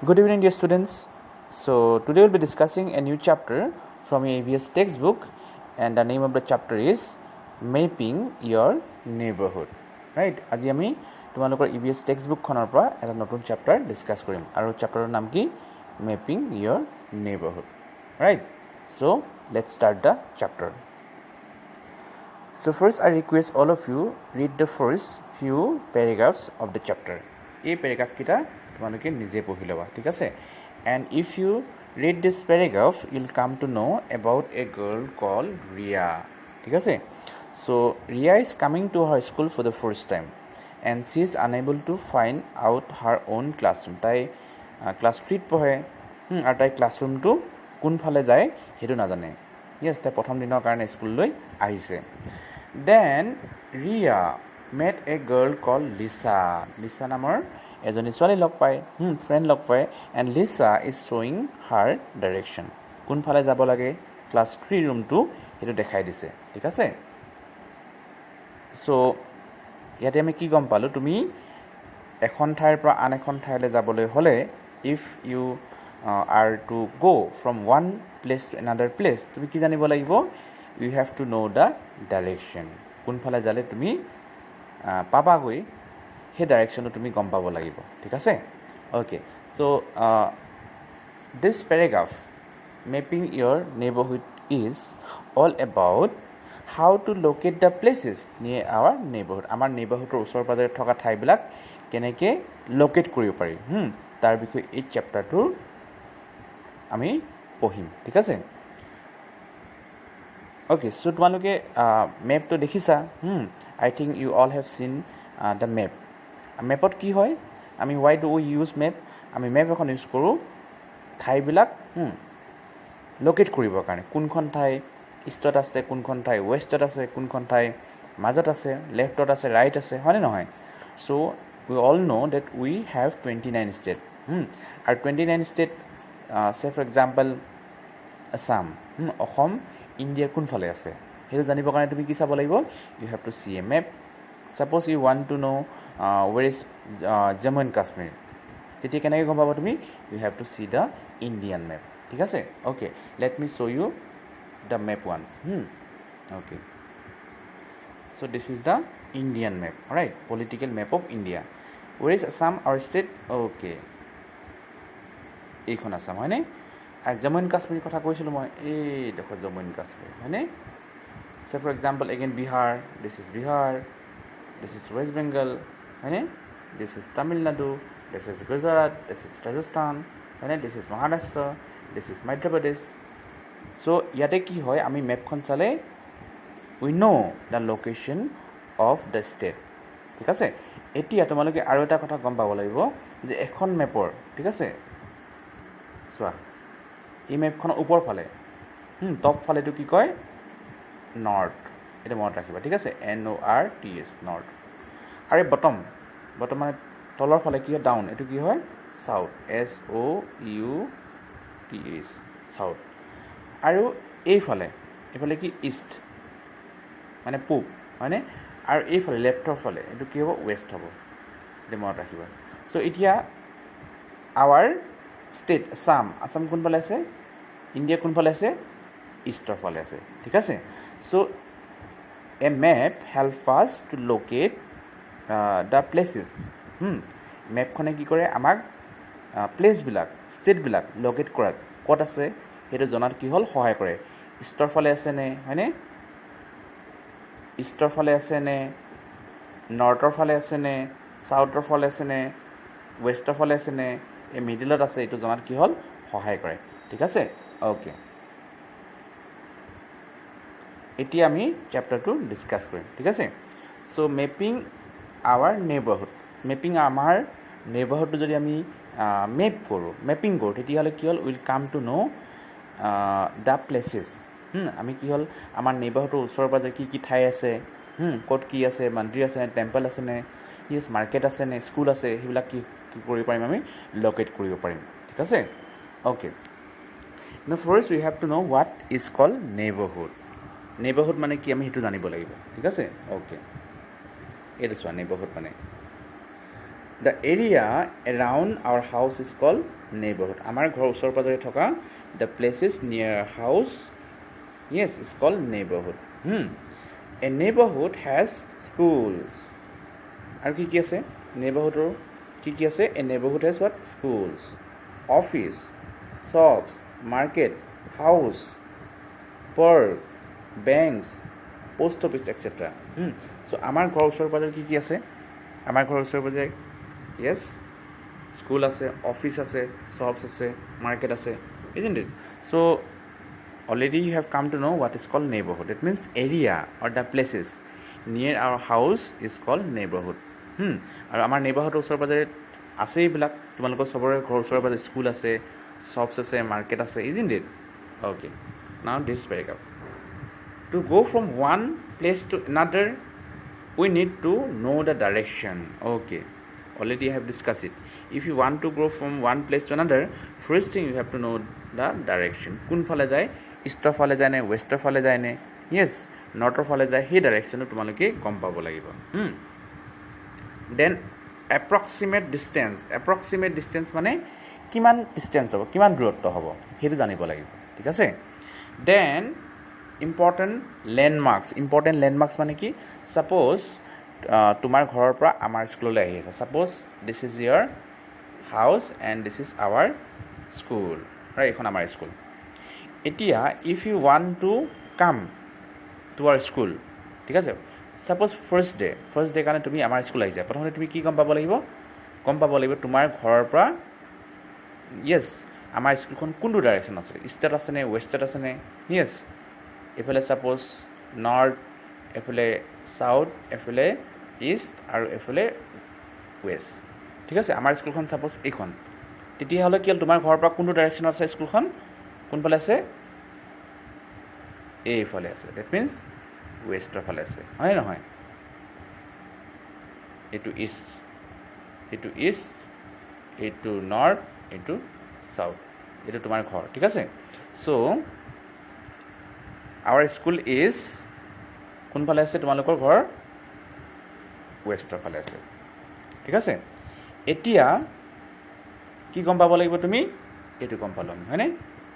Good evening, dear students. So, today we'll be discussing a new chapter from your ABS textbook, and the name of the chapter is Mapping Your Neighborhood. Right? আজি আমি তোমালোকৰ EBS textbook খনৰ পৰা এটা নতুন chapter discuss কৰিম আৰু chapterৰ নাম কি Mapping Your Neighborhood. Right? So, let's start the chapter. So, first I request all of you read the first few paragraphs of the chapter. এই paragraph kita তোমালোকে নিজে পঢ়ি ল'বা ঠিক আছে and if you read this paragraph you'll come to know about a girl called Ria ঠিক আছে so Ria is coming to her school for the first time and she is unable to find out her own classroom তাই class 3 ত পঢ়ে আৰু তাই ক্লাছৰুমটো কোনফালে যায় হেতু নাজানে yes তাই প্ৰথম দিনৰ কাৰণে স্কুললৈ আহিছে then Ria met a girl called Lisa নামৰ এজনী ছোৱালী লগ পায় ফ্ৰেণ্ড লগ পায় এণ্ড লিছা ইজ শ্বয়িং হাৰ ডাইৰেকশ্যন কোনফালে যাব লাগে ক্লাছ 3 ৰুমটো সেইটো দেখাই দিছে ঠিক আছে চ' ইয়াতে আমি কি গম পালোঁ তুমি এখন ঠাইৰ পৰা আন এখন ঠাইলৈ যাবলৈ হ'লে if you are to go' from one place to another place তুমি কি জানিব লাগিব you have to know' the direction কোনফালে যালে তুমি পাবাগৈ সেই ডাইৰেকশ্যনটো তুমি গম পাব লাগিব ঠিক আছে okay so' this paragraph mapping your neighbourhood is all about how to locate the places near our neighbourhood আমাৰ নেইবাৰহুডৰ ওচৰ পাজৰে থকা ঠাইবিলাক কেনেকৈ লোকেট কৰিব পাৰি তাৰ বিষয়ে এই চেপ্টাৰটোৰ আমি পঢ়িম ঠিক আছে অ'কে চ' তোমালোকে মেপটো দেখিছা I think you all have seen the map মেপত কি হয় আমি why do we use map আমি মেপ এখন ইউজ কৰোঁ ঠাইবিলাক লোকেট কৰিবৰ কাৰণে কোনখন ঠাই ইষ্টত আছে কোনখন ঠাই ৱেষ্টত আছে কোনখন ঠাই মাজত আছে লেফ্টত আছে ৰাইট আছে হয়নে নহয় so' we all know' that we have 29 state আৰু 29 ষ্টেট চে ফৰ এক্সাম্পল আছাম অসম ইণ্ডিয়াৰ কোনফালে আছে সেইটো জানিবৰ কাৰণে তুমি কি চাব লাগিব you have to see a map Suppose you want to know where is Jammu and Kashmir. তেতিয়া কেনেকৈ গম পাবা তুমি you have to see the Indian map. ঠিক আছে okay let me show you the map once. Okay. So this is the Indian map. Alright, political map of India. Where is Assam our state? Okay. এইখন আসাম হয়নে আৰু Jammu and Kashmir কথা কৈছিলোঁ মই এই দেখো জম্মু এণ্ড কাশ্মীৰ হয়নে say for example again Bihar. This is Bihar. This is West Bengal, right? This is Tamil Nadu, this is Gujarat, this is Rajasthan, right? This is Maharashtra, this is Madhya Pradesh. So, yate ki hoy ami map khon chale we know the location of the state. ঠিক আছে এতিয়া তোমালোকে আৰু এটা কথা গম পাব লাগিব যে এখন মেপৰ ঠিক আছে চোৱা এই মেপখন ওপৰ ফালে টপ ফালেটো কি কয় নৰ্থ এটা মনত ৰাখিবা ঠিক আছে NORTH নৰ্থ আৰু বটম মানে তলৰ ফালে কি হয় ডাউন এইটো কি হয় সাউথ SOUTH সাউথ আৰু এইফালে কি ইষ্ট মানে পূব হয়নে আৰু এইফালে লেফ্টৰ ফালে এইটো কি হ'ব ৱেষ্ট হ'ব এইটো মনত ৰাখিবা চ' এতিয়া আৱাৰ ষ্টেট আছাম কোনফালে আছে ইণ্ডিয়া কোনফালে আছে ইষ্টৰ ফালে আছে ঠিক আছে চ' A map helps us to locate the places. মেপখনে কি কৰে আমাক প্লেচবিলাক ষ্টেটবিলাক লোকেট কৰাত ক'ত আছে সেইটো জনাত কি হ'ল সহায় কৰে ইষ্টৰ ফালে আছেনে হয়নে ইষ্টৰ ফালে আছেনে নৰ্থৰ ফালে আছেনে চাউথৰ ফালে আছেনে ৱেষ্টৰ ফালে আছেনে এই মিডিলত আছে এইটো জনাত কি হ'ল সহায় কৰে ঠিক আছে অ'কে এতিয়া আমি চেপ্টাৰটো ডিছকাছ কৰিম ঠিক আছে চ' মেপিং আৱাৰ নেইবাৰহুড মেপিং আমাৰ নেইবাৰহুডটো যদি আমি মেপিং কৰোঁ তেতিয়াহ'লে কি হ'ল will come to know' the places আমি কি হ'ল আমাৰ নেইবাৰহুডৰ ওচৰে পাজৰে কি ঠাই আছে ক'ত কি আছে মন্দিৰ আছেনে টেম্পল আছেনে ইয়েছ মাৰ্কেট আছেনে স্কুল আছে সেইবিলাক কি কৰিব পাৰিম আমি লোকেট কৰিব পাৰিম ঠিক আছে okay now first we have to know what is called neighborhood neighbourhood মানে কি আমি সেইটো জানিব লাগিব ঠিক আছে অ'কে এইটো চোৱা নেইবাৰহুড মানে the area around our house is called neighbourhood. আমাৰ ঘৰৰ ওচৰ পাজৰে থকা the places near house yes is called neighbourhood. A neighbourhood has schools. আৰু কি কি আছে নেইবাৰহুডৰ কি কি আছে? A neighbourhood has what? Schools, office, shops, market, house, park, banks, post office etcetera. So' আমাৰ ঘৰৰ ওচৰে পাজৰে কি কি আছে? আমাৰ ঘৰৰ ওচৰে পাজৰে য়েছ স্কুল আছে, অফিচ আছে, শ্বপছ আছে, মাৰ্কেট আছে, isn't it? So already you have come to know what is called neighborhood. It means area or the places near our house is called neighborhood. আৰু আমাৰ নেইবাৰহুডৰ ওচৰে পাজৰে আছে এইবিলাক। তোমালোকৰ চবৰে ঘৰৰ ওচৰে পাজৰে স্কুল আছে, শ্বপছ আছে, মাৰ্কেট আছে, isn't it? Okay, now this paragraph. To go from one place to another, we need to know the direction. Okay, already I have discussed it. If you want to go from one place to another, first thing you have to know the direction. কোন ফালে যায়? ইষ্টৰ ফালে যায় নে ৱেষ্টৰ ফালে যায় নে য়েছ নৰ্থৰ ফালে যায়, সেই ডাইৰেকশ্যনটো তোমালোকে গম পাব লাগিব। Then approximate distance. Approximate distance মানে কিমান ডিষ্টেঞ্চ হ'ব, কিমান দূৰত্ব হ'ব, সেইটো জানিব লাগিব। ঠিক আছে। Then important landmarks. Important landmarks মানে কি? ছাপ'জ তোমাৰ ঘৰৰ পৰা আমাৰ স্কুললৈ আহি আছে। Suppose this is your house and this is our school, right? এইখন আমাৰ স্কুল। এতিয়া if you want to come to our school, ঠিক আছে, ছাপ'জ ফাৰ্ষ্ট ডে কাৰণে তুমি আমাৰ স্কুল আহিছা, প্ৰথমতে তুমি কি গম পাব লাগিব? গম পাব লাগিব তোমাৰ ঘৰৰ পৰা য়েছ আমাৰ স্কুলখন কোনটো ডাইৰেকশ্যন আছে, ইষ্টত আছেনে ৱেষ্টত আছেনে? য়েছ, এইফালে ছাপ'জ নৰ্থ, এফালে চাউথ, এফালে ইষ্ট আৰু এফালে ৱেষ্ট। ঠিক আছে, আমাৰ স্কুলখন ছাপ'জ এইখন, তেতিয়াহ'লে কি হ'ল তোমাৰ ঘৰৰ পৰা কোনটো ডাইৰেকশ্যনত আছে স্কুলখন? কোনফালে আছে? এইফালে আছে। ডেট মিনছ ৱেষ্টৰ ফালে আছে, হয় নহয়? এইটো ইষ্ট, এইটো ইষ্ট, এইটো নৰ্থ, এইটো চাউথ, এইটো তোমাৰ ঘৰ। ঠিক আছে। চ' আৱাৰ স্কুল ইজ কোনফালে আছে? তোমালোকৰ ঘৰ ৱেষ্টৰ ফালে আছে। ঠিক আছে। এতিয়া কি গম পাব লাগিব তুমি? এইটো গম পালোঁ আমি, হয়নে?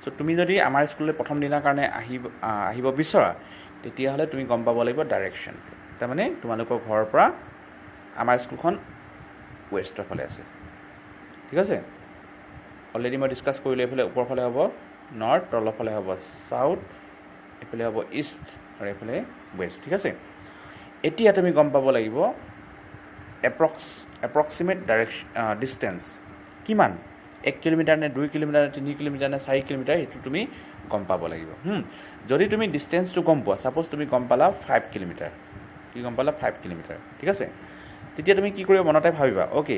চ' তুমি যদি আমাৰ স্কুললৈ প্ৰথম দিনাৰ কাৰণে আহিব বিচৰা, তেতিয়াহ'লে তুমি গম পাব লাগিব ডাইৰেকশ্যনটো। তাৰমানে তোমালোকৰ ঘৰৰ পৰা আমাৰ স্কুলখন ৱেষ্টৰ ফালে আছে। ঠিক আছে। অলৰেডি মই ডিছকাছ কৰিলোঁ। এইফালে ওপৰৰ ফালে হ'ব নৰ্থ, তলৰ ফালে হ'ব চাউথ, এইফালে হ'ব ইষ্ট আৰু এইফালে ৱেষ্ট। ঠিক আছে। এতিয়া তুমি গম পাব লাগিব এপ্ৰক্সিমেট ডিষ্টেঞ্চ কিমান, 1 কিলোমিটাৰ নে 2 কিলোমিটাৰ নে 3 কিলোমিটাৰ নে 4 কিলোমিটাৰ, সেইটো তুমি গম পাব লাগিব। যদি তুমি ডিষ্টেঞ্চটো গম পোৱা, ছাপ'জ তুমি গম পালা 5 কিলোমিটাৰ, কি গম পালা? 5 কিলোমিটাৰ। ঠিক আছে। তেতিয়া তুমি কি কৰিব মনতে ভাবিবা, okay,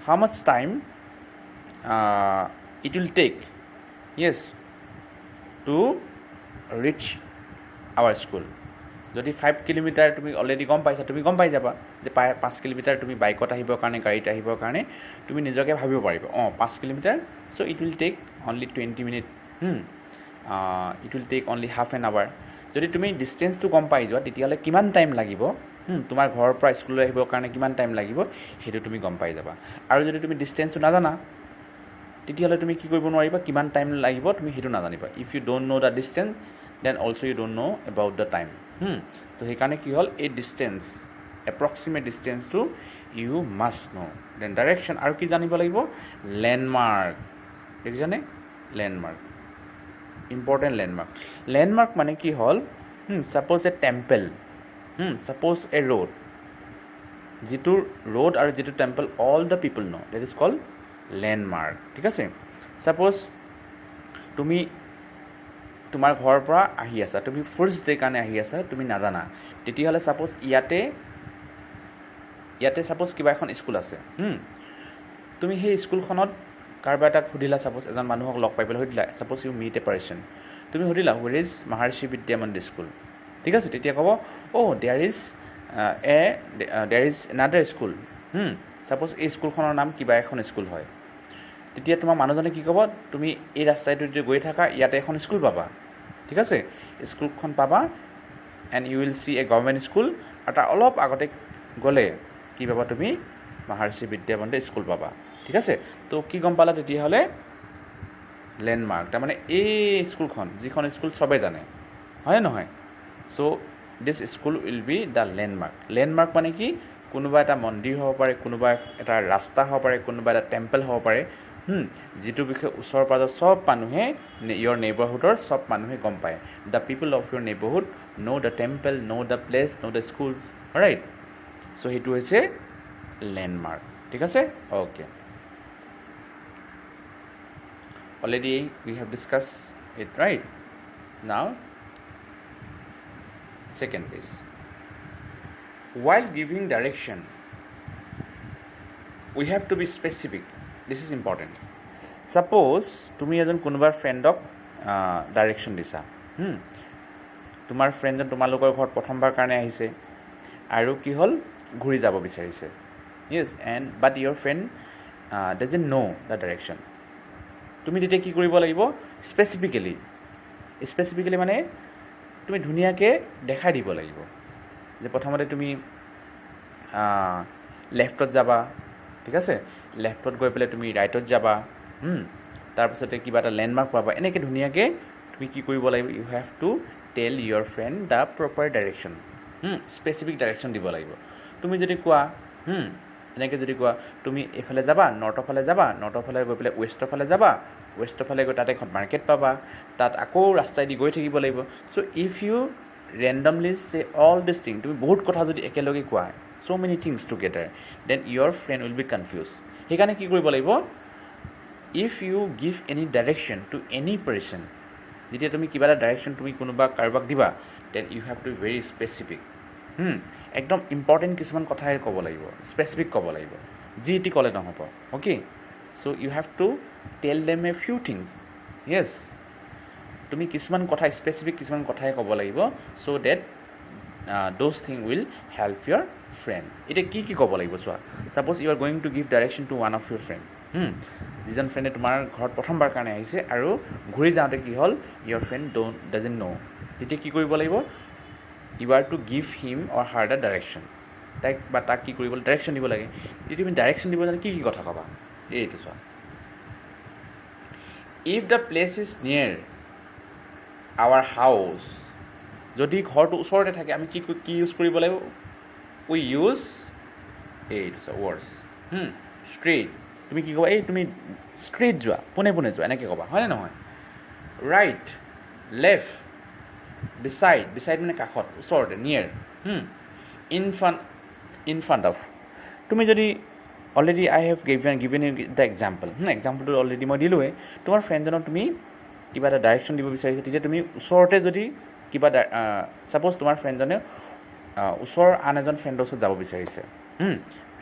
how much time it will take us to reach our school. যদি 5 কিলোমিটাৰ তুমি অলৰেডি গম পাইছা, তুমি গম পাই যাবা যে 5 কিলোমিটাৰ তুমি বাইকত আহিবৰ কাৰণে, গাড়ীত আহিবৰ কাৰণে তুমি নিজকে ভাবিব পাৰিবা, 5 kilometre, so' it will take only 20 minute, it will take only half an hour. যদি তুমি ডিষ্টেঞ্চটো গম পাই যোৱা, তেতিয়াহ'লে কিমান টাইম লাগিব তোমাৰ ঘৰৰ পৰা স্কুললৈ আহিবৰ কাৰণে, কিমান টাইম লাগিব সেইটো তুমি গম পাই যাবা। আৰু যদি তুমি ডিষ্টেঞ্চটো নাজানা, তেতিয়াহ'লে তুমি কি কৰিব নোৱাৰিবা, কিমান টাইম লাগিব তুমি সেইটো নাজানিবা। If you don't know' the distance, then also' you don't know' about the time. তো সেইকাৰণে কি হ'ল, এই ডিষ্টেঞ্চ, এপ্ৰক্সিমেট ডিষ্টেঞ্চটো you must know'. Then direction, আৰু কি জানিব লাগিব? লেণ্ডমাৰ্ক। দেখিছানে? Landmark, important landmark. লেণ্ডমাৰ্ক মানে কি হ'ল, suppose a temple, suppose a road, যিটো ৰোড আৰু যিটো temple all the people know', that is called landmark. ঠিক আছে। ছাপ'জ তুমি তোমাৰ ঘৰৰ পৰা আহি আছা, তুমি ফাৰ্ষ্ট ডে কাৰণে আহি আছা, তুমি নাজানা, তেতিয়াহ'লে ছাপ'জ ইয়াতে ছাপ'জ কিবা এখন স্কুল আছে, তুমি সেই স্কুলখনত কাৰোবাৰ এটাক সুধিলা, ছাপ'জ এজন মানুহক লগ পাই পেলাই সুধিলা, suppose you meet a person, তুমি সুধিলা হুৱেৰ ইজ মহাৰ্ষি বিদ্যা মন্দিৰ স্কুল। ঠিক আছে। তেতিয়া ক'ব, there is another school, suppose এই স্কুলখনৰ নাম কিবা এখন স্কুল হয়। তেতিয়া তোমাৰ মানুহজনে কি ক'ব, তুমি এই ৰাস্তাটো যদি গৈ থাকা, ইয়াতে এখন স্কুল পাবা। ঠিক আছে। স্কুলখন পাবা and you will see a government school, আৰু তাৰ অলপ আগতে গ'লে কি পাবা তুমি? মহাৰ্ষি বিদ্যামন্দিৰ স্কুল পাবা ঠিক আছে তো কি গম পালা তেতিয়াহ'লে লেণ্ডমাৰ্ক তাৰমানে এই স্কুলখন যিখন স্কুল চবেই জানে হয়নে নহয় so' this school will be the landmark মানে কি কোনোবা এটা মন্দিৰ হ'ব পাৰে কোনোবা এটা ৰাস্তা হ'ব পাৰে কোনোবা এটা টেম্পল হ'ব পাৰে যিটো বিষয়ে ওচৰ পাজৰ চব মানুহে ইয়ৰ নেইবাৰহুডৰ চব মানুহে গম পায় the people of your neighbourhood know' the temple know' the place know' the schools right so' সেইটো হৈছে লেণ্ডমাৰ্ক ঠিক আছে okay already we have discussed it right now second page while giving direction we have to be specific this is important suppose তুমি এজন কোনোবা ফ্ৰেণ্ডক direction দিছা তোমাৰ ফ্ৰেণ্ডজন তোমালোকৰ ঘৰত প্ৰথমবাৰ কাৰণে আহিছে আৰু কি হ'ল ঘূৰি যাব বিচাৰিছে yes and but your friend doesn't know the direction তুমি তেতিয়া কি কৰিব লাগিব স্পেচিফিকেলি মানে তুমি ধুনীয়াকৈ দেখাই দিব লাগিব যে প্ৰথমতে তুমি লেফ্টত যাবা ঠিক আছে লেফ্টত গৈ পেলাই তুমি ৰাইটত যাবা তাৰপিছতে কিবা এটা লেণ্ডমাৰ্ক পাবা এনেকৈ ধুনীয়াকৈ তুমি কি কৰিব লাগিব you have to tell your friend the proper direction specific direction দিব লাগিব তুমি যদি কোৱা এনেকৈ যদি কোৱা তুমি এইফালে যাবা নৰ্থৰ ফালে গৈ পেলাই ৱেষ্টৰ ফালে গৈ তাত এখন মাৰ্কেট পাবা তাত আকৌ ৰাস্তাইদি গৈ থাকিব লাগিব so' if you randomly say all this thing তুমি বহুত কথা যদি একেলগে কোৱা so' many things together then your friend will be confuse সেইকাৰণে কি কৰিব লাগিব if you give any direction to any person যেতিয়া তুমি কিবা এটা ডাইৰেকশ্যন তুমি কোনোবা কাৰোবাক দিবা then you have to very specific একদম ইম্পৰ্টেণ্ট কিছুমান কথাই ক'ব লাগিব স্পেচিফিক ক'ব লাগিব যি এটি ক'লে নহ'ব okay so' you have to tell them a few things yes তুমি কিছুমান কথা স্পেচিফিক কিছুমান কথাই ক'ব লাগিব so' that those thing will help your friend এতিয়া কি ক'ব লাগিব চোৱা suppose you are going to give direction to one of your friend যিজন ফ্ৰেণ্ডে তোমাৰ ঘৰত প্ৰথমবাৰ কাৰণে আহিছে আৰু ঘূৰি যাওঁতে কি হ'ল ইয়ৰ ফ্ৰেণ্ড ডাজেণ্ট ন' তেতিয়া কি কৰিব লাগিব you are to give him or her the direction তাক কি কৰিব ডাইৰেকশ্যন দিব লাগে যদি তুমি ডাইৰেকশ্যন দিব জানে কি কথা ক'বা এইটো চোৱা if the place is near our house যদি ঘৰটো ওচৰতে থাকে আমি কি ইউজ কৰিব লাগিব উই ইউজ এইটো চোৱা ৱৰ্ডছ ষ্ট্ৰেইট তুমি কি ক'বা এই তুমি ষ্ট্ৰেইট যোৱা পোনে যোৱা এনেকৈ ক'বা হয়নে নহয় ৰাইট লেফ্ট বিচাইড মানে কাষত ওচৰতে নিয়েৰ ইন ফ্ৰণ্ট অফ তুমি যদি already I have given you the এক্সাম্পলটো অলৰেডি মই দিলোঁৱে তোমাৰ ফ্ৰেণ্ডজনক তুমি কিবা এটা ডাইৰেকশ্যন দিব বিচাৰিছা তেতিয়া তুমি ওচৰতে যদি কিবা ছাপ'জ তোমাৰ ফ্ৰেণ্ডজনে ওচৰৰ আন এজন ফ্ৰেণ্ডৰ ওচৰত যাব বিচাৰিছে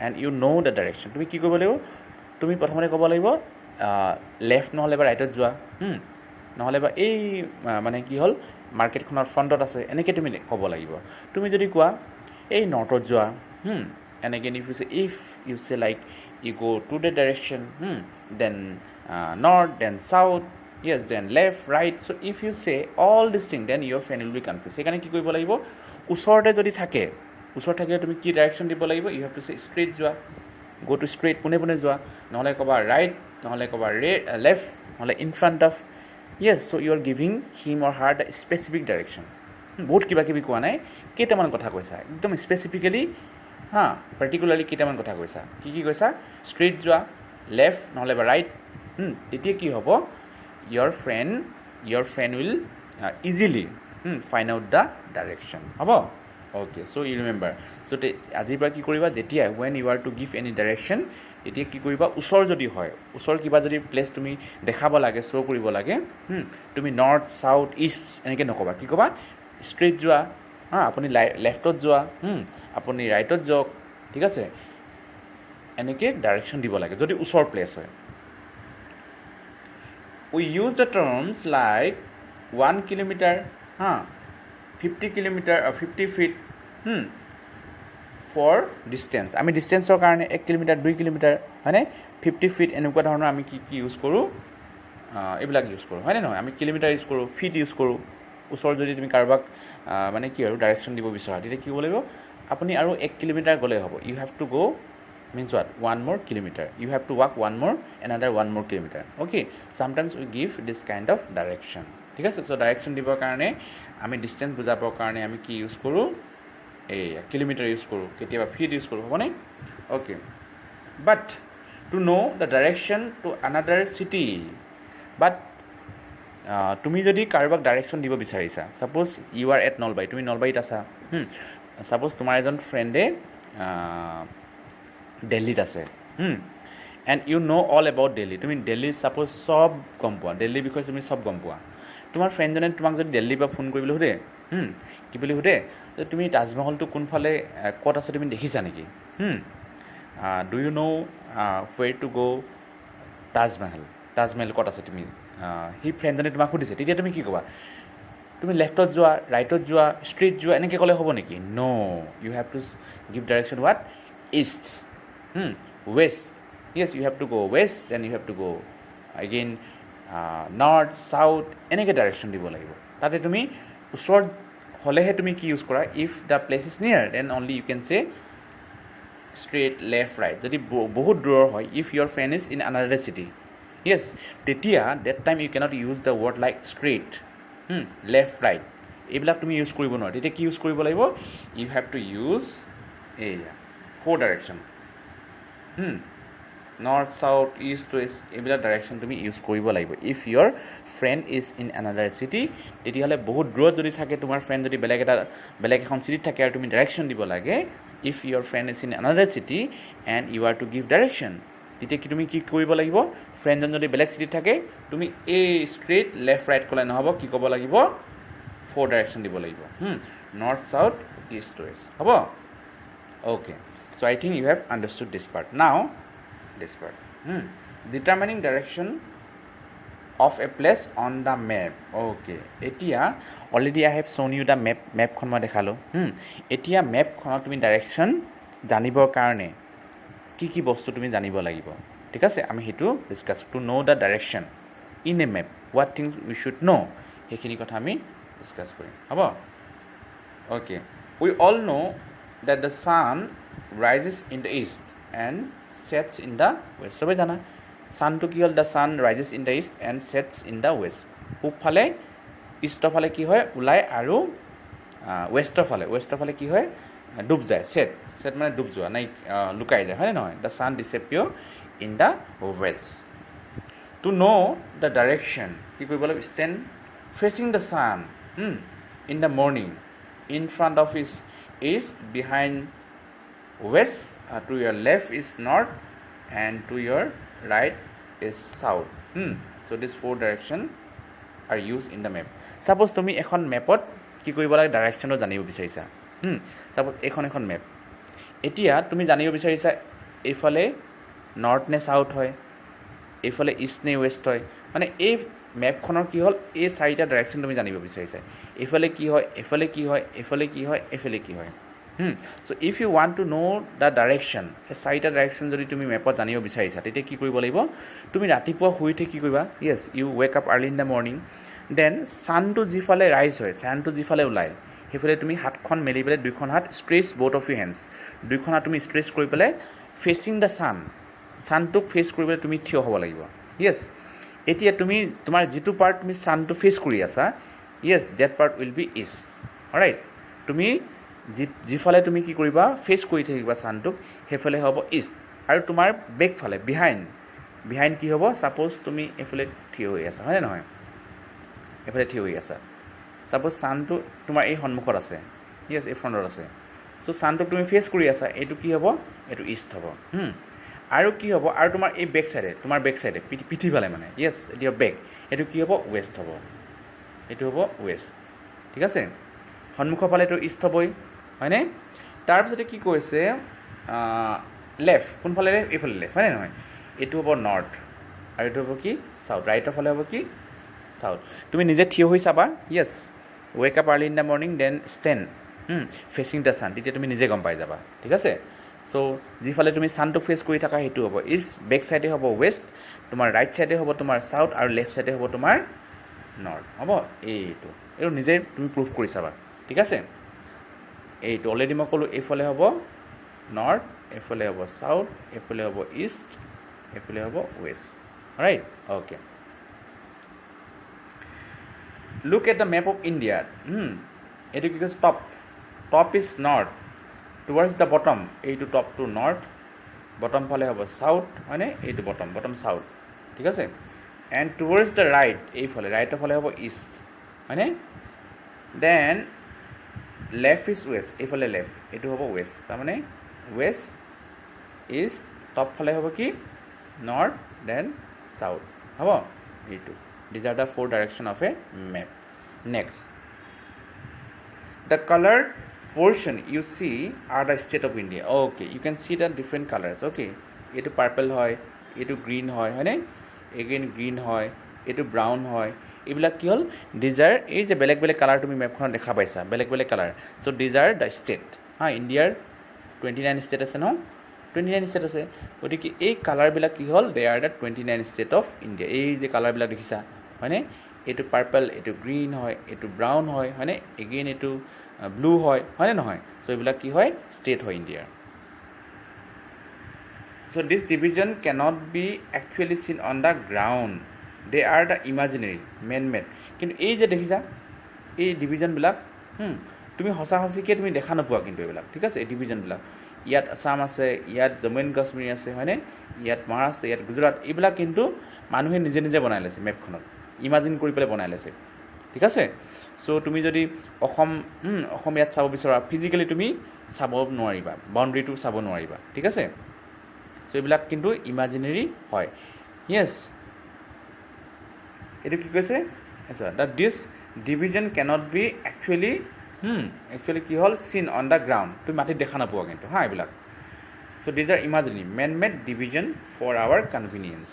and you no' the direction তুমি কি কৰিব লাগিব তুমি প্ৰথমতে ক'ব লাগিব লেফ্ট নহ'লে বা ৰাইটত যোৱা নহ'লে বা এই মানে কি হ'ল মাৰ্কেটখনৰ ফ্ৰণ্টত আছে এনেকৈ তুমি ক'ব লাগিব তুমি যদি কোৱা এই নৰ্থত যোৱা এনেকৈ if you say like you go' to the direction then north then south yes then left right so' if you say all this thing then your friend will be confuse সেইকাৰণে কি কৰিব লাগিব ওচৰতে যদি থাকে ওচৰত থাকিলে তুমি কি ডাইৰেকশ্যন দিব লাগিব you have to say straight যোৱা গ' টু ষ্ট্ৰেইট পোনে যোৱা নহ'লে ক'বা ৰাইট নহ'লে ক'বা লেফ্ট নহ'লে in front of yes so' you are giving him or her the specific direction বহুত কিবাকিবি কোৱা নাই কেইটামান কথা কৈছা একদম স্পেচিফিকেলি পাৰ্টিকুলাৰলি কেইটামান কথা কৈছা কি কৈছা ষ্ট্ৰেইট যোৱা লেফ্ট নহ'লে বা ৰাইট তেতিয়া কি হ'ব your friend will easily find out the direction হ'ব okay so' you remember so' আজিৰ পৰা কি কৰিবা যেতিয়া when you are to give any direction তেতিয়া কি কৰিবা ওচৰ যদি হয় ওচৰ কিবা যদি প্লেচ তুমি দেখাব লাগে শ্ব' কৰিব লাগে তুমি নৰ্থ চাউথ ইষ্ট এনেকৈ নক'বা কি ক'বা ষ্ট্ৰেইট যোৱা আপুনি লেফ্টত যোৱা আপুনি ৰাইটত যাওক ঠিক আছে এনেকৈ ডাইৰেকশ্যন দিব লাগে যদি ওচৰ প্লেচ হয় we use the terms like 1 kilometre 50 kilometre 50 feet for distance আমি ডিষ্টেঞ্চৰ কাৰণে 1 কিলোমিটাৰ 2 কিলোমিটাৰ হয়নে 50 ফিট এনেকুৱা ধৰণৰ আমি কি ইউজ কৰোঁ এইবিলাক ইউজ কৰোঁ হয়নে নহয় আমি কিলোমিটাৰ ইউজ কৰোঁ ফিট ইউজ কৰোঁ ওচৰত যদি তুমি কাৰোবাক মানে কি আৰু ডাইৰেকশ্যন দিব বিচৰা তেতিয়া কি হ'ব লাগিব আপুনি আৰু 1 কিলোমিটাৰ গ'লেই হ'ব ইউ হেভ টু গ' means what? 1 more kilometer. You have to walk 1 more, another 1 more kilometer. Okay, sometimes we give this kind of direction. ঠিক আছে, so direction দিবৰ কাৰণে আমি distance বুজাবৰ কাৰণে আমি কি ইউজ কৰোঁ? এই কিলোমিটাৰ ইউজ কৰোঁ, কেতিয়াবা ফিট ইউজ কৰোঁ, হ'বনে? Okay, but to know' the direction to another city, but তুমি যদি কাৰোবাক ডাইৰেকশ্যন দিব বিচাৰিছা, suppose you are at Nalbari, তুমি নলবাৰীত আছা, ছাপ'জ তোমাৰ এজন ফ্ৰেণ্ডে দিল্লীত আছে, and you know' all about Delhi, তুমি দিল্লীৰ ছাপ'জ চব গম পোৱা, দিল্লীৰ বিষয়ে তুমি চব গম পোৱা। তোমাৰ ফ্ৰেণ্ডজনে তোমাক যদি দিল্লীৰ পৰা ফোন কৰিবলৈ সোধে, কি বুলি সোধে, যে তুমি তাজমহলটো কোনফালে ক'ত আছে তুমি দেখিছা নেকি? ডু ইউ ন' ৱেৰ টু গ' তাজমহল, তাজমহল ক'ত আছে তুমি, সেই ফ্ৰেণ্ডজনে তোমাক সুধিছে, তেতিয়া তুমি কি ক'বা? তুমি লেফ্টত যোৱা, ৰাইটত যোৱা, ষ্ট্ৰেইট যোৱা, এনেকৈ ক'লে হ'ব নেকি? No' you have to give direction what? East, west, yes you have to go' west, then you have to go' again north, south, এনেকৈ ডাইৰেকশ্যন দিব লাগিব। তাতে তুমি ওচৰত হ'লেহে তুমি কি ইউজ কৰা? If the place is near then only you can say straight, left, right. যদি বহুত দূৰৰ হয়, if your friend is in another city, yes, তেতিয়া that time you cannot use the word like straight, left, right, এইবিলাক তুমি use কৰিব নোৱাৰা। তেতিয়া কি ইউজ কৰিব লাগিব? ইউ হেভ টু ইউজ এয়া 4 direction, north, south, east, west, এইবিলাক ডাইৰেকশ্যন তুমি ইউজ কৰিব লাগিব। If your friend is in another city, তেতিয়াহ'লে বহুত দূৰত যদি থাকে তোমাৰ ফ্ৰেণ্ড, যদি বেলেগ এখন চিটিত থাকে আৰু তুমি ডাইৰেকশ্যন দিব লাগে, if your friend is in another city and you are to give direction, তেতিয়া তুমি কি কৰিব লাগিব? ফ্ৰেণ্ডজন যদি বেলেগ চিটিত থাকে, তুমি এই ষ্ট্ৰেইট, লেফ্ট, ৰাইট ক'লে নহ'ব, কি ক'ব লাগিব? 4 ডাইৰেকশ্যন দিব লাগিব, নৰ্থ, ছাউথ, ইষ্ট, ৱেষ্ট, হ'ব? Okay, so' I think you have understood this part. Now this part, determining direction of a place on the map. Okay, এতিয়া already I have shown you the map, মেপখন মই দেখালোঁ। এতিয়া মেপখনত তুমি direction জানিবৰ কাৰণে কি কি বস্তু তুমি জানিব লাগিব, ঠিক আছে? আমি সেইটো discuss, to know' the direction in a map, what things we should know', সেইখিনি কথা আমি ডিছকাছ কৰিম, হ'ব? Okay, we all know' that the sun rises in the east and sets in the west, সবে জানা ছানটো কি হ'ল? The sun rises in the east and sets in the west. পূবফালে, ইষ্টৰ ফালে কি হয়? ওলায়, আৰু ৱেষ্টৰ ফালে কি হয়? ডুব যায়। ছেট মানে ডুব যোৱা, নাই লুকাই যায়, হয়নে নহয়? The sun disappear in the west. To know' the direction, কি কৰিব লাগিব? Stand facing the sun in the morning, in front of is east, behind west, to your left is north, and to your right is south. So these 4 direction are used in the map. Suppose তুমি এখন মেপত কি কৰিব লাগে? ডাইৰেকশ্যনটো জানিব বিচাৰিছা। Suppose এখন map, এতিয়া তুমি জানিব বিচাৰিছা এইফালে নৰ্থ নে ছাউথ হয়, এইফালে ইষ্ট নে ৱেষ্ট হয়, মানে এই মেপখনৰ কি হ'ল? এই 4টা ডাইৰেকশ্যন তুমি জানিব বিচাৰিছা, এইফালে কি হয়, এইফালে কি হয়, এইফালে কি হয়, এইফালে কি হয়। So' if you want to know' the direction, সেই 4টা ডাইৰেকশ্যন যদি তুমি মেপত জানিব বিচাৰিছা, তেতিয়া কি কৰিব লাগিব? তুমি ৰাতিপুৱা শুই উঠি কি কৰিবা? Yes, you wake up early in the morning, then ছানটো যিফালে ৰাইজ হয়, ছানটো যিফালে ওলায়, সেইফালে তুমি হাতখন মেলি পেলাই, 2খন হাত stretch, both of you hands, 2খন হাত তুমি ষ্ট্ৰেচ কৰি পেলাই ফেচিং দ্য ছানটোক ফেচ কৰি পেলাই তুমি থিয় হ'ব লাগিব। য়েছ, এতিয়া তুমি তোমাৰ যিটো পাৰ্ট তুমি ছানটো ফেচ কৰি আছা, yes, that part will be east, right? তুমি যিফালে তুমি কি কৰিবা? ফেচ কৰি থাকিবা ছানটোক, সেইফালে হ'ব ইষ্ট। আৰু তোমাৰ বেকফালে, বিহাইণ্ড কি হ'ব? ছাপ'জ তুমি এইফালে থিয় হৈ আছা, হয়নে নহয়? এইফালে থিয় হৈ আছা, ছাপ'জ ছানটো তোমাৰ এই সন্মুখত আছে, য়েছ, এই ফ্ৰণ্টত আছে, চ' ছানটোক তুমি ফেচ কৰি আছা, এইটো কি হ'ব? এইটো ইষ্ট হ'ব। আৰু কি হ'ব? আৰু তোমাৰ এই বেক চাইডে, পিঠিফালে মানে, য়েছ, এতিয়া বেক, এইটো কি হ'ব? ৱেষ্ট হ'ব, এইটো হ'ব ৱেষ্ট, ঠিক আছে? সন্মুখৰ ফালে এইটো ইষ্ট হ'বই, হয়নে? তাৰপিছতে কি কৈছে? লেফ্ট, কোনফালে? এইফালে লেফ্ট, হয়নে নহয়? এইটো হ'ব নৰ্থ, আৰু এইটো হ'ব কি? ছাউথ। ৰাইটৰ ফালে হ'ব কি? ছাউথ। তুমি নিজে থিয় হৈ চাবা, yes, wake up early in the morning, then stand facing the sun, তেতিয়া তুমি নিজে গম পাই যাবা, ঠিক আছে? চ' যিফালে তুমি ছানটো ফেচ কৰি থাকা সেইটো হ'ব ইষ্ট, বেক চাইডে হ'ব ৱেষ্ট, তোমাৰ ৰাইট চাইডে হ'ব তোমাৰ ছাউথ, আৰু লেফ্ট চাইডে হ'ব তোমাৰ নৰ্থ, হ'ব? এইটো নিজে তুমি প্ৰুভ কৰি চাবা, ঠিক আছে? এইটো অলৰেডি মই ক'লোঁ, এইফালে হ'ব নৰ্থ, এফালে হ'ব সাউথ, এফালে হ'ব ইষ্ট, এফালে হ'ব West, right? Okay, look at the map of India. এইটো কি কৈছে? Top is north, towards the bottom, এইটো টপটো নৰ্থ, বটম ফালে হ'ব সাউথ, হয়নে? এইটো বটম সাউথ, ঠিক আছে? এণ্ড টুৱাৰ্ডছ দ্য ৰাইট, এইফালে ৰাইটৰ ফালে হ'ব ইষ্ট, হয়নে? দেন লেফ্ট ইজ ৱেষ্ট, এইফালে লেফ্ট, এইটো হ'ব ৱেষ্ট, তাৰমানে ৱেষ্ট ইষ্ট, টপ ফালে হ'ব কি? নৰ্থ, দেন সাউথ, হ'ব এইটো। These are the 4 directions of a map. Next, the colored portion you see are the state of India. Okay, you can see the different colors. Okay, এইটো purple হয়, এইটো green হয়, হয়নে? Again green হয়, এইটো brown হয়, এইবিলাক কি হ'ল? These are, এই যে বেলেগ বেলেগ কালাৰ তুমি মেপখনত দেখা পাইছা, বেলেগ বেলেগ colour. So' these are the state, ইণ্ডিয়াৰ 29 ষ্টেট আছে ন? 29 ষ্টেট আছে, গতিকে এই কালাৰবিলাক কি হ'ল? They are the 29 state of India. এই যে কালাৰবিলাক দেখিছা, হয়নে? এইটো পাৰ্পল, এইটো গ্ৰীণ হয়, এইটো ব্ৰাউন হয়, হয়নে? এগেইন এইটো ব্লু হয়, হয়নে নহয়? চ' এইবিলাক কি হয়? ষ্টেট হয় ইণ্ডিয়াৰ। So' this division cannot be actually seen on the ground, they are the imaginary, man made. কিন্তু এই যে দেখিছা এই ডিভিজনবিলাক, তুমি সঁচা সঁচিকৈ তুমি দেখা নোপোৱা কিন্তু এইবিলাক, ঠিক আছে? এই ডিভিজনবিলাক, ইয়াত আছাম আছে, ইয়াত জম্মু এণ্ড কাশ্মীৰ আছে, হয়নে? ইয়াত মহাৰাষ্ট্ৰ, ইয়াত গুজৰাট, এইবিলাক কিন্তু মানুহে নিজে নিজে বনাই লৈছে মেপখনত, ইমাজিন কৰি পেলাই বনাই লৈছে, ঠিক আছে? চ' তুমি যদি অসম ইয়াত চাব বিচৰা, ফিজিকেলি তুমি চাব নোৱাৰিবা, বাউণ্ডেৰীটো চাব নোৱাৰিবা, ঠিক আছে? চ' এইবিলাক কিন্তু ইমাজিনেৰী হয়। য়েছ, এইটো কি কৈছে? আচ্ছা, the this division cannot be actually কি হ'ল? চিন অন দ্য গ্ৰাউণ্ড, তুমি মাটিত দেখা নাপোৱা কিন্তু, এইবিলাক। So' these are imaginary, man made division for our convenience.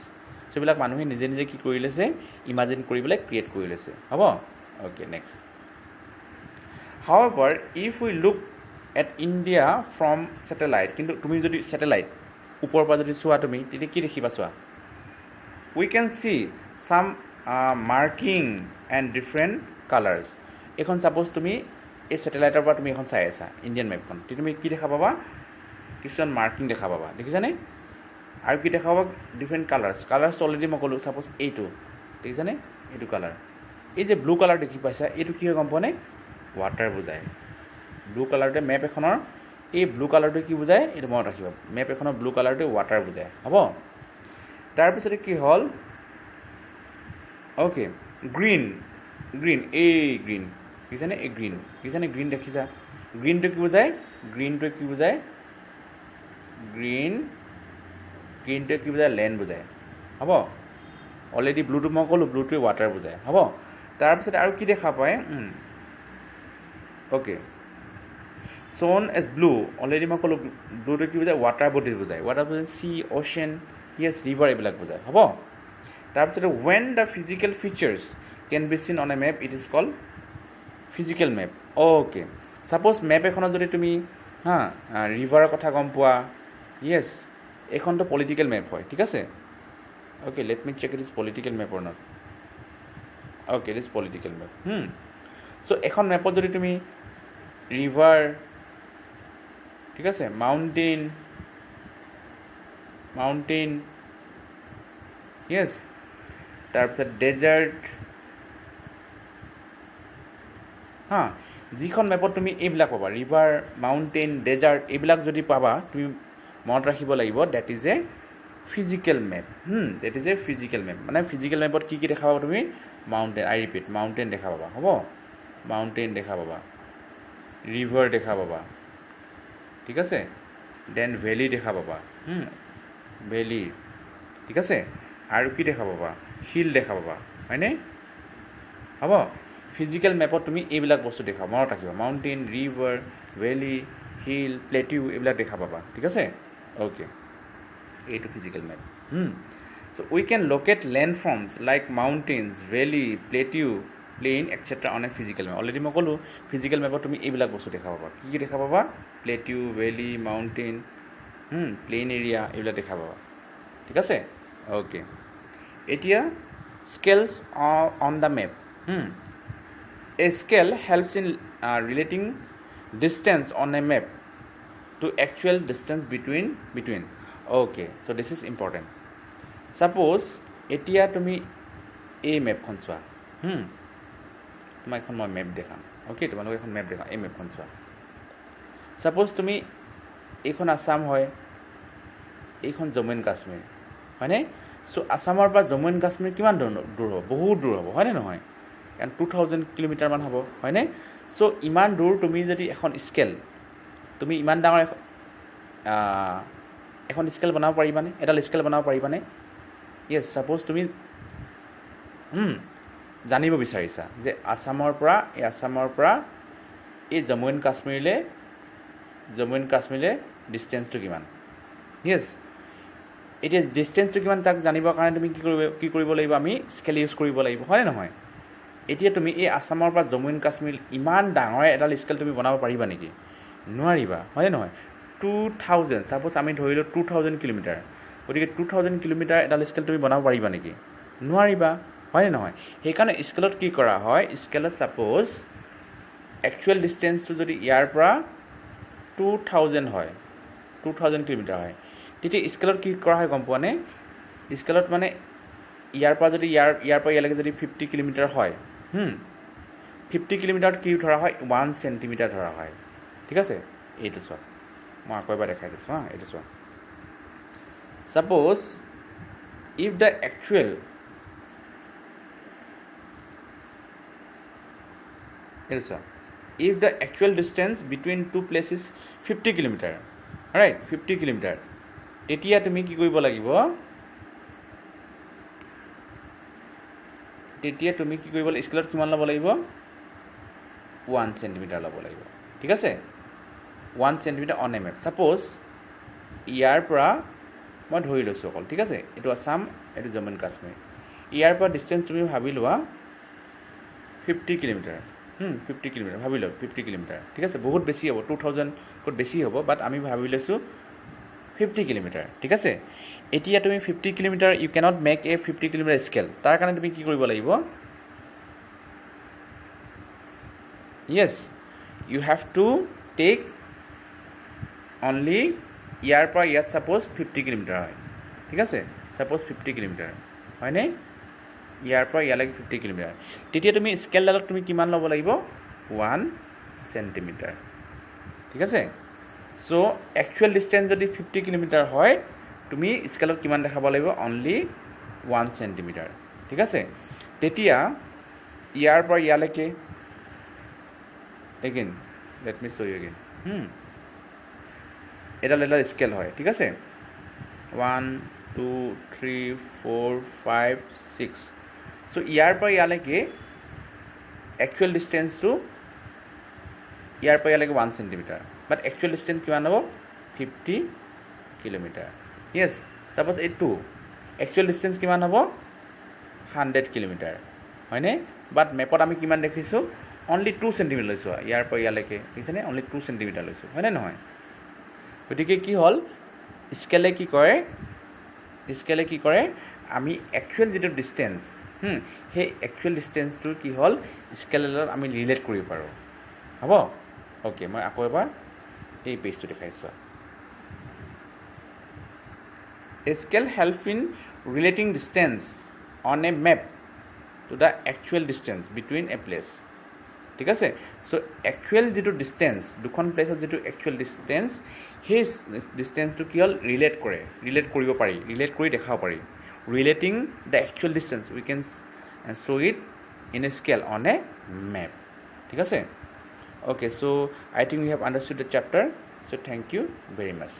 So' এইবিলাক মানুহে নিজে নিজে কি কৰি লৈছে? ইমাজিন কৰি পেলাই ক্ৰিয়েট কৰি লৈছে, হ'ব? Okay, next. However if we look at India from satellite, কিন্তু তুমি যদি ছেটেলাইট ওপৰৰ পৰা যদি চোৱা তুমি, তেতিয়া কি দেখিবা? চোৱা, উই কেন চি চাম মাৰ্কিং এণ্ড ডিফাৰেণ্ট কালাৰ্ছ। এইখন ছাপ'জ তুমি এই ছেটেলাইটৰ পৰা তুমি এখন চাই আছা ইণ্ডিয়ান মেপখন, তেতিয়া তুমি কি দেখা পাবা? কিছুমান মাৰ্কিং দেখা পাবা, দেখিছানে? আৰু কি দেখা পাবা? ডিফাৰেণ্ট কালাৰ্ছ অলৰেডি মই ক'লোঁ, ছাপ'জ এইটো দেখিছানে? এইটো কালাৰ, এই যে ব্লু কালাৰ দেখি পাইছা, এইটো কি হয় গম পোৱা নে? ৱাটাৰ বুজায়। ব্লু কালাৰটোৱে মেপ এখনৰ এই ব্লু কালাৰটোৱে কি বুজায়? এইটো মনত ৰাখিবা, মেপ এখনৰ ব্লু কালাৰটোৱে ৱাটাৰ বুজায়, হ'ব? তাৰপিছতে কি হ'ল? অ'কে, গ্ৰীণ, এই গ্ৰীণ দেখিছানে? এই গ্ৰীণ দেখিছানে? গ্ৰীণ দেখিছা? গ্ৰীণটোৱে কি বুজায়? গ্ৰীণটোৱে কি বুজায়? গ্ৰীণটোৱে কি বুজায়? লেণ্ড বুজায়, হ'ব? অলৰেডি ব্লুটো মই ক'লোঁ, ব্লুটোৱে ৱাটাৰ বুজায়, হ'ব? তাৰপিছতে আৰু কি দেখা পায়? Okay, shown as blue, already মই ক'লোঁ, ব্লুটোৱে কি বুজায়? ৱাটাৰ বডিজ বুজায়, চি, অ'চেন, য়েছ, ৰিভাৰ, এইবিলাক বুজায়, হ'ব? তাৰপিছতে when the physical features can be seen on a map, it is called physical map. Okay, suppose map এখনত যদি তুমি ৰিভাৰৰ কথা গম পোৱা, য়েছ, এইখনটো পলিটিকেল মেপ হয়, ঠিক আছে? Okay, let me check it is political map or not. Okay, it is political map. So' এখন মেপত যদি তুমি ৰিভাৰ, ঠিক আছে, মাউণ্টেইন, য়েছ, তাৰপিছত ডেজাৰ্ট, যিখন মেপত তুমি এইবিলাক পাবা, ৰিভাৰ, মাউণ্টেইন, ডেজাৰ্ট, এইবিলাক যদি পাবা, তুমি মনত ৰাখিব লাগিব, that is a physical map. That is a physical map, মানে ফিজিকেল মেপত কি কি দেখা পাবা তুমি? মাউণ্টেইন, আই ৰিপিট, মাউণ্টেইন দেখা পাবা, হ'ব? মাউণ্টেইন দেখা পাবা, ৰিভাৰ দেখা পাবা, ঠিক আছে? দেন ভেলী দেখা পাবা, ভেলী, ঠিক আছে? আৰু কি দেখা পাবা? হিল দেখা পাবা, হয়নে? হ'ব? ফিজিকেল মেপত তুমি এইবিলাক বস্তু দেখা, মনত ৰাখিবা, mountain, river, valley, hill, plateau, এইবিলাক দেখা পাবা, ঠিক আছে? অ'কে, এইটো physical map. So' we can locate landforms like mountains, valley, plateau, plain etcetera on a physical map. Already মই ক'লোঁ, ফিজিকেল মেপত তুমি এইবিলাক বস্তু দেখা পাবা। কি কি দেখা পাবা? Plateau, valley, mountain, plain area, এইবিলাক দেখা পাবা, ঠিক আছে? অ'কে, এতিয়া scales on the map. A scale helps in relating distance on a map. to actual distance between. Okay, so this is important. Suppose এতিয়া তুমি এই মেপখন চোৱা তোমাক এখন মই মেপ দেখাম অ'কে তোমালোকে এখন মেপ দেখাম এই মেপখন চোৱা ছাপ'জ তুমি এইখন আছাম হয় এইখন জম্মু এণ্ড কাশ্মীৰ হয়নে চ' আছামৰ পৰা জম্মু এণ্ড কাশ্মীৰ কিমান দূৰ হ'ব বহুত দূৰ হ'ব হয়নে নহয় কাৰণ 2000 কিলোমিটাৰমান হ'ব হয়নে চ' ইমান দূৰ তুমি যদি এখন স্কেল তুমি ইমান ডাঙৰ এখন স্কেল বনাব পাৰিবানে এডাল স্কেল বনাব পাৰিবানে য়েছ ছাপ'জ তুমি জানিব বিচাৰিছা যে আছামৰ পৰা এই জম্মু এণ্ড কাশ্মীৰলৈ ডিষ্টেঞ্চটো কিমান য়েছ এতিয়া ডিষ্টেঞ্চটো কিমান তাক জানিবৰ কাৰণে তুমি কি কৰিব লাগিব আমি স্কেল ইউজ কৰিব লাগিব হয়নে নহয় এতিয়া তুমি এই আছামৰ পৰা জম্মু এণ্ড কাশ্মীৰ ইমান ডাঙৰ এডাল স্কেল তুমি বনাব পাৰিবা নেকি নোৱাৰিবা হয়নে নহয় 2000 ছাপ'জ আমি ধৰিলোঁ 2000 কিলোমিটাৰ গতিকে 2000 কিলোমিটাৰ এডাল স্কেল তুমি বনাব পাৰিবা নেকি নোৱাৰিবা হয়নে নহয় সেইকাৰণে স্কেলত কি কৰা হয় স্কেলত ছাপ'জ একচুৱেল ডিষ্টেঞ্চটো যদি ইয়াৰ পৰা 2000 হয় 2000 কিলোমিটাৰ হয় তেতিয়া স্কেলত কি কৰা হয় গম পোৱানে স্কেলত মানে ইয়াৰ পৰা যদি ইয়াৰ পৰা ইয়ালৈকে যদি 50 কিলোমিটাৰ হয় 50 কিলোমিটাৰত কি ধৰা হয় 1 চেণ্টিমিটাৰ ধৰা হয় ঠিক আছে এইটো চোৱা মই আকৌ এবাৰ দেখাই দিছোঁ এইটো চোৱা suppose if the actual if the actual distance between two places 50 kilometer right 50 kilometer তেতিয়া তুমি কি কৰিব লাগিব স্কেলত কিমান ল'ব লাগিব 1 চেণ্টিমিটাৰ ল'ব লাগিব ঠিক আছে 1 centimetre on a map suppose ইয়াৰ পৰা মই ধৰি লৈছোঁ অকল ঠিক আছে এইটো আছাম এইটো জম্মু এণ্ড কাশ্মীৰ ইয়াৰ পৰা ডিষ্টেঞ্চ তুমি ভাবি লোৱা 50 কিলোমিটাৰ 50 কিলোমিটাৰ ভাবি লওক 50 কিলোমিটাৰ ঠিক আছে বহুত বেছি হ'ব 2000 বেছি হ'ব বাট আমি ভাবি লৈছোঁ 50 কিলোমিটাৰ ঠিক আছে এতিয়া তুমি 50 kilometre you cannot make a 50 kilometre scale তাৰ কাৰণে তুমি কি কৰিব লাগিব yes you have to take only ইয়াৰ পৰা ইয়াত ছাপ'জ 50 কিলোমিটাৰ হয় ঠিক আছে ছাপ'জ 50 কিলোমিটাৰ হয়নে ইয়াৰ পৰা ইয়ালৈকে 50 কিলোমিটাৰ তেতিয়া তুমি স্কেলডালত তুমি কিমান ল'ব লাগিব 1 চেণ্টিমিটাৰ ঠিক আছে চ' একচুৱেল ডিষ্টেঞ্চ যদি 50 কিলোমিটাৰ হয় তুমি স্কেলত কিমান দেখাব লাগিব অনলি 1 চেণ্টিমিটাৰ ঠিক আছে তেতিয়া ইয়াৰ পৰা ইয়ালৈকে again let me show' you again এডাল স্কেল হয় ঠিক আছে 1 2 3 4 5 6 চ' ইয়াৰ পৰা ইয়ালৈকে একচুৱেল ডিষ্টেঞ্চটো ইয়াৰ পৰা ইয়ালৈকে 1 চেণ্টিমিটাৰ বাট একচুৱেল ডিষ্টেঞ্চ কিমান হ'ব 50 কিলোমিটাৰ য়েছ ছাপ'জ এইটো একচুৱেল ডিষ্টেঞ্চ কিমান হ'ব 100 কিলোমিটাৰ হয়নে বাট মেপত আমি কিমান দেখিছোঁ অনলি 2 চেণ্টিমিটাৰ লৈছোঁ ইয়াৰ পৰা ইয়ালৈকে দেখিছেনে অনলি 2 চেণ্টিমিটাৰ লৈছোঁ হয়নে নহয় গতিকে কি হ'ল স্কেলে কি কৰে আমি একচুৱেল যিটো ডিষ্টেঞ্চ সেই একচুৱেল ডিষ্টেঞ্চটো কি হ'ল স্কেলৰ আমি ৰিলেট কৰিব পাৰোঁ হ'ব অ'কে মই আকৌ এবাৰ এই পেজটো দেখাইছোঁ a scale help in relating distance on a map to the actual distance between a place ঠিক আছে চ' একচুৱেল যিটো ডিষ্টেঞ্চ দুখন প্লেচত যিটো একচুৱেল ডিষ্টেঞ্চ সেই ডিষ্টেঞ্চটো কি হ'ল ৰিলেট কৰিব পাৰি ৰিলেট কৰি দেখাব পাৰি relating the actual distance we can show' it in a scale on a map ঠিক আছে okay so I think we have understood the chapter so thank you very much